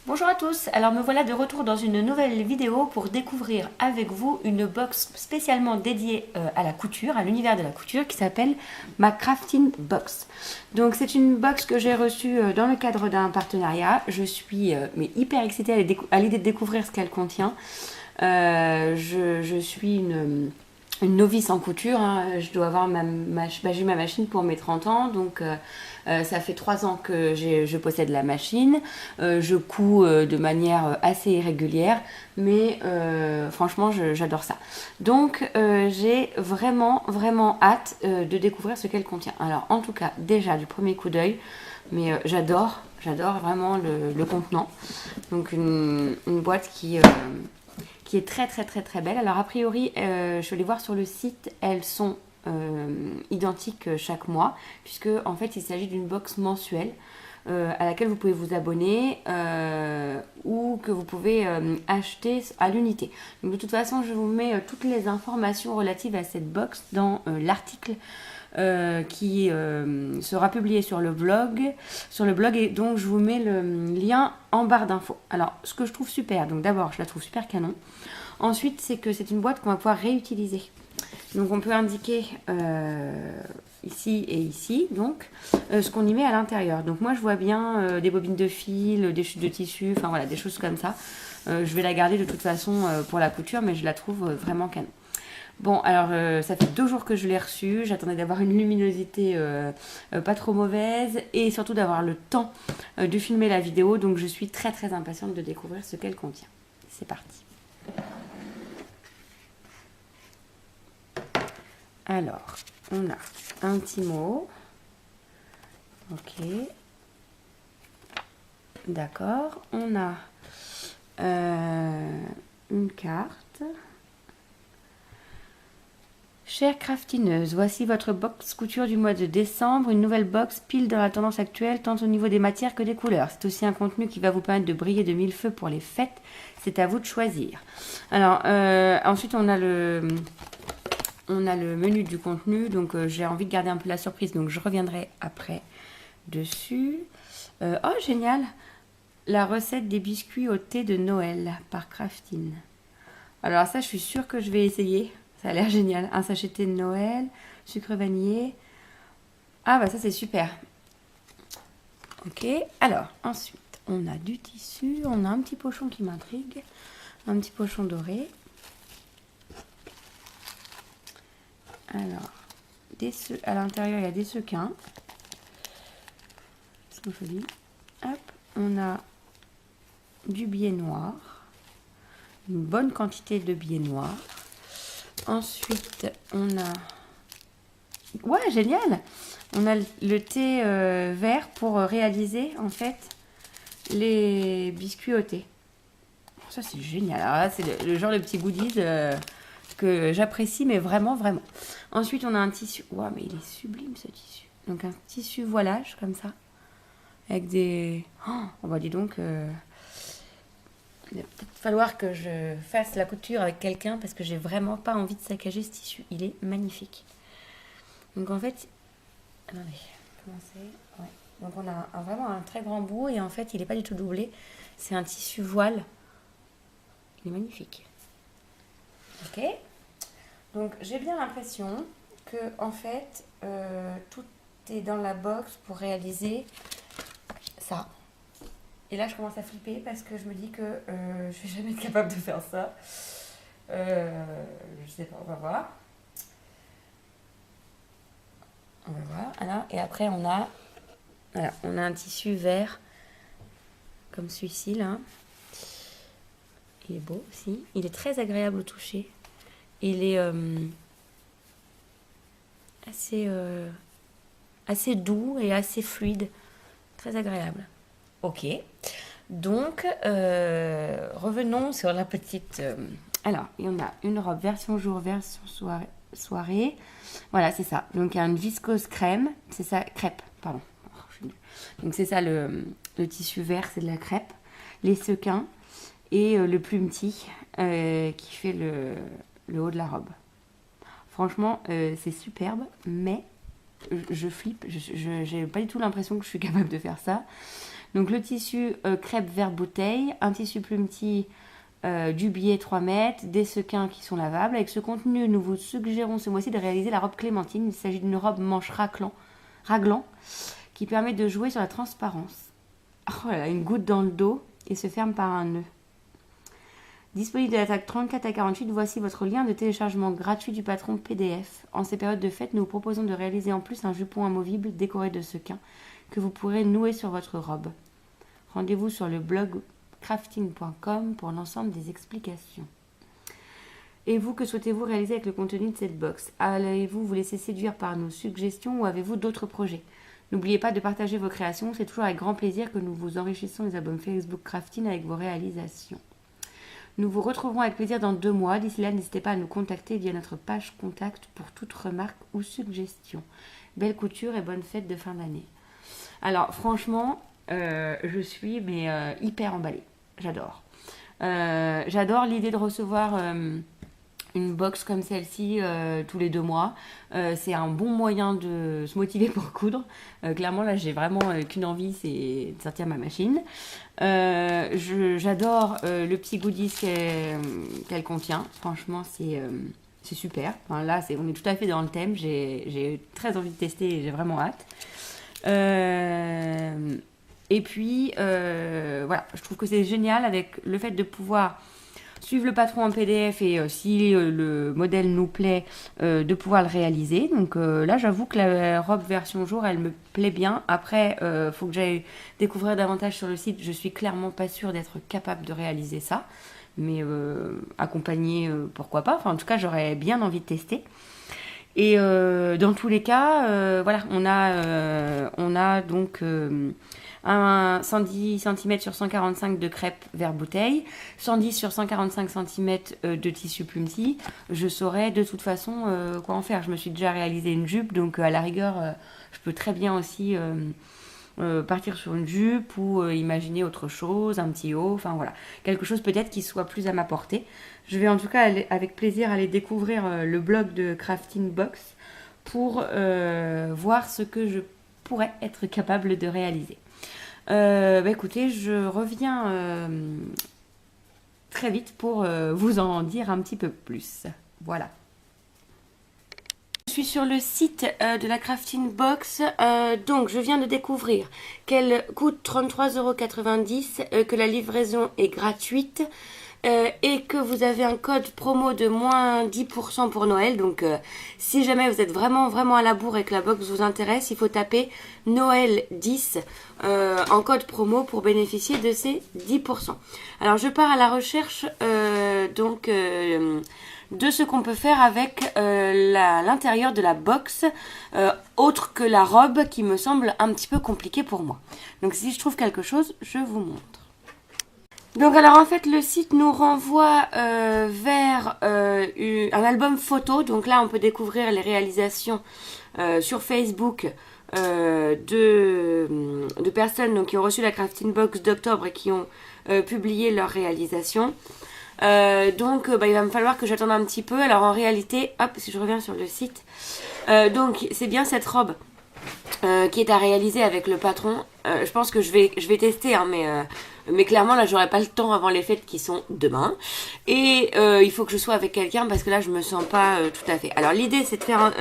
Bonjour à tous, alors me voilà de retour dans une nouvelle vidéo pour découvrir avec vous une box spécialement dédiée à la couture, à l'univers de la couture qui s'appelle ma Crafting Box. Donc c'est une box que j'ai reçue dans le cadre d'un partenariat. Je suis mais hyper excitée à l'idée de découvrir ce qu'elle contient. Je suis une novice en couture, hein. Je dois avoir j'ai ma machine pour mes 30 ans, donc ça fait 3 ans que je possède la machine. Je couds de manière assez irrégulière, mais franchement j'adore ça. Donc j'ai vraiment hâte de découvrir ce qu'elle contient. Alors en tout cas déjà du premier coup d'œil, mais j'adore vraiment le contenant. Donc une boîte qui est très belle. Alors a priori, je suis allée voir sur le site, elles sont identiques chaque mois, puisque en fait il s'agit d'une box mensuelle à laquelle vous pouvez vous abonner ou que vous pouvez acheter à l'unité. Donc de toute façon, je vous mets toutes les informations relatives à cette box dans l'article qui sera publié sur le blog, et donc je vous mets le lien en barre d'infos. Alors ce que je trouve super, donc d'abord je la trouve super canon. Ensuite c'est que c'est une boîte qu'on va pouvoir réutiliser. Donc on peut indiquer ici et ici donc ce qu'on y met à l'intérieur. Donc moi je vois bien des bobines de fil, des chutes de tissu, enfin voilà, des choses comme ça. Je vais la garder de toute façon pour la couture, mais je la trouve vraiment canon. Bon, alors ça fait 2 jours que je l'ai reçue. J'attendais d'avoir une luminosité pas trop mauvaise et surtout d'avoir le temps de filmer la vidéo. Donc je suis très impatiente de découvrir ce qu'elle contient. C'est parti. Alors, on a un petit mot. Ok. D'accord. On a une carte. Chère craftineuse, voici votre box couture du mois de décembre, une nouvelle box pile dans la tendance actuelle, tant au niveau des matières que des couleurs. C'est aussi un contenu qui va vous permettre de briller de mille feux pour les fêtes. C'est à vous de choisir. Alors, ensuite, on a le menu du contenu, donc j'ai envie de garder un peu la surprise, donc je reviendrai après dessus. Oh, génial! La recette des biscuits au thé de Noël par Craftin. Alors ça, je suis sûre que je vais essayer. Ça a l'air génial. Un sachet de thé de Noël, sucre vanillé. Ah bah ça c'est super. Ok, alors ensuite on a du tissu, on a un petit pochon qui m'intrigue, un petit pochon doré. Alors, à l'intérieur il y a des sequins. Ils sont jolis. Hop, on a du biais noir, une bonne quantité de biais noir. Ensuite, on a... Ouais, génial! On a le thé vert pour réaliser, en fait, les biscuits au thé. Ça, c'est génial. Alors là, c'est le genre de petits goodies que j'apprécie, mais vraiment. Ensuite, on a un tissu... Wow, mais il est sublime, ce tissu. Donc, un tissu voilage, comme ça. Avec des... Oh, bah dis donc... Il va peut-être falloir que je fasse la couture avec quelqu'un parce que j'ai vraiment pas envie de saccager ce tissu. Il est magnifique. Donc en fait, attendez, comment c'est? Ouais. Donc on a vraiment un très grand bout et en fait il n'est pas du tout doublé. C'est un tissu voile. Il est magnifique. Ok. Donc j'ai bien l'impression que en fait tout est dans la box pour réaliser ça. Et là, je commence à flipper parce que je me dis que je vais jamais être capable de faire ça. Je sais pas, on va voir. Alors, et après, on a un tissu vert comme celui-ci là. Il est beau aussi. Il est très agréable au toucher. Il est assez doux et assez fluide. Très agréable. Ok, donc revenons sur la petite... Alors, il y en a une robe version jour, version soirée. Voilà, c'est ça. Donc, il y a une viscose crème. C'est ça, crêpe, pardon. Donc, c'est ça, le tissu vert, c'est de la crêpe. Les sequins et le plumetis qui fait le haut de la robe. Franchement, c'est superbe, mais je flippe. Je n'ai pas du tout l'impression que je suis capable de faire ça. Donc le tissu crêpe vert bouteille, un tissu plumetis du biais 3 mètres, des sequins qui sont lavables. Avec ce contenu, nous vous suggérons ce mois-ci de réaliser la robe Clémentine. Il s'agit d'une robe manche raglant qui permet de jouer sur la transparence. Oh là là, une goutte dans le dos et se ferme par un nœud. Disponible de la taille 34 à 48, voici votre lien de téléchargement gratuit du patron PDF. En ces périodes de fête, nous vous proposons de réaliser en plus un jupon amovible décoré de sequins que vous pourrez nouer sur votre robe. Rendez-vous sur le blog crafting.com pour l'ensemble des explications. Et vous, que souhaitez-vous réaliser avec le contenu de cette box? Allez-vous vous laisser séduire par nos suggestions ou avez-vous d'autres projets? N'oubliez pas de partager vos créations, c'est toujours avec grand plaisir que nous vous enrichissons les albums Facebook Crafting avec vos réalisations. Nous vous retrouverons avec plaisir dans 2 mois. D'ici là, n'hésitez pas à nous contacter via notre page contact pour toute remarque ou suggestion. Belle couture et bonne fête de fin d'année. Alors franchement, je suis hyper emballée. J'adore. J'adore l'idée de recevoir une box comme celle-ci tous les 2 mois. C'est un bon moyen de se motiver pour coudre. Clairement, là, j'ai vraiment qu'une envie, c'est de sortir ma machine. J'adore le petit goodies qu'elle contient. Franchement, c'est super. Enfin, là, on est tout à fait dans le thème. J'ai très envie de tester et j'ai vraiment hâte. Et puis, voilà, je trouve que c'est génial avec le fait de pouvoir suivre le patron en PDF et si le modèle nous plaît, de pouvoir le réaliser. Donc là, j'avoue que la robe version jour, elle me plaît bien. Après, faut que j'aille découvrir davantage sur le site. Je suis clairement pas sûre d'être capable de réaliser ça. Mais accompagner, pourquoi pas. Enfin, en tout cas, j'aurais bien envie de tester. Et dans tous les cas, voilà, on a donc un 110 cm sur 145 de crêpe vert bouteille, 110 sur 145 cm de tissu plumetis. Je saurais de toute façon quoi en faire. Je me suis déjà réalisé une jupe, donc à la rigueur, je peux très bien aussi partir sur une jupe ou imaginer autre chose, un petit haut, enfin voilà, quelque chose peut-être qui soit plus à ma portée. Je vais en tout cas avec plaisir aller découvrir le blog de Crafting Box pour voir ce que je pourrais être capable de réaliser. Écoutez, je reviens très vite pour vous en dire un petit peu plus. Voilà. Je suis sur le site de la Crafting Box, donc je viens de découvrir qu'elle coûte 33,90 €, que la livraison est gratuite et que vous avez un code promo de moins 10% pour Noël. Donc si jamais vous êtes vraiment à la bourre et que la box vous intéresse, il faut taper Noël 10 en code promo pour bénéficier de ces 10%. Alors je pars à la recherche de ce qu'on peut faire avec l'intérieur de la box, autre que la robe qui me semble un petit peu compliquée pour moi. Donc si je trouve quelque chose, je vous montre. Donc alors en fait le site nous renvoie vers un album photo. Donc là on peut découvrir les réalisations sur Facebook de personnes donc, qui ont reçu la Crafting Box d'octobre et qui ont publié leurs réalisations. Donc il va me falloir que j'attende un petit peu. Alors en réalité, hop, si je reviens sur le site, donc c'est bien cette robe qui est à réaliser avec le patron. Je pense que je vais tester, hein, mais clairement là j'aurai pas le temps avant les fêtes qui sont demain. Et il faut que je sois avec quelqu'un parce que là je me sens pas tout à fait. Alors l'idée c'est de faire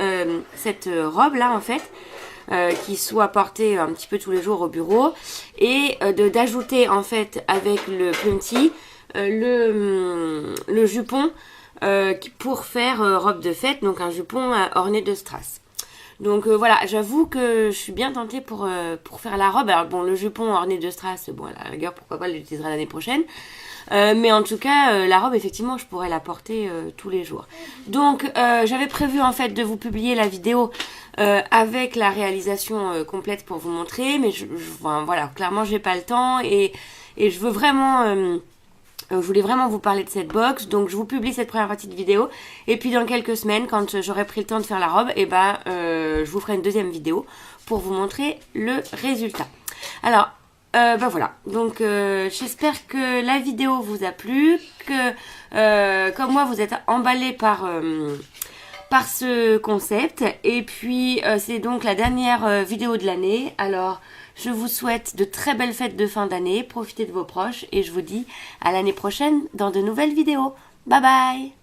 cette robe là en fait. Qui soit portée un petit peu tous les jours au bureau et d'ajouter en fait avec le plumetis le jupon pour faire robe de fête, donc un jupon orné de strass. Donc voilà, j'avoue que je suis bien tentée pour faire la robe. Alors bon, le jupon orné de strass, bon à la rigueur pourquoi pas, je l'utiliserai l'année prochaine. Mais en tout cas, la robe, effectivement, je pourrais la porter tous les jours. Donc, j'avais prévu en fait de vous publier la vidéo avec la réalisation complète pour vous montrer. Mais enfin, voilà, clairement, j'ai pas le temps et je veux vraiment... je voulais vraiment vous parler de cette box, donc je vous publie cette première partie de vidéo. Et puis dans quelques semaines, quand j'aurai pris le temps de faire la robe, je vous ferai une deuxième vidéo pour vous montrer le résultat. Alors, voilà, donc j'espère que la vidéo vous a plu, que comme moi vous êtes emballé par ce concept. Et puis c'est donc la dernière vidéo de l'année, alors Je vous souhaite de très belles fêtes de fin d'année, profitez de vos proches et je vous dis à l'année prochaine dans de nouvelles vidéos. Bye bye!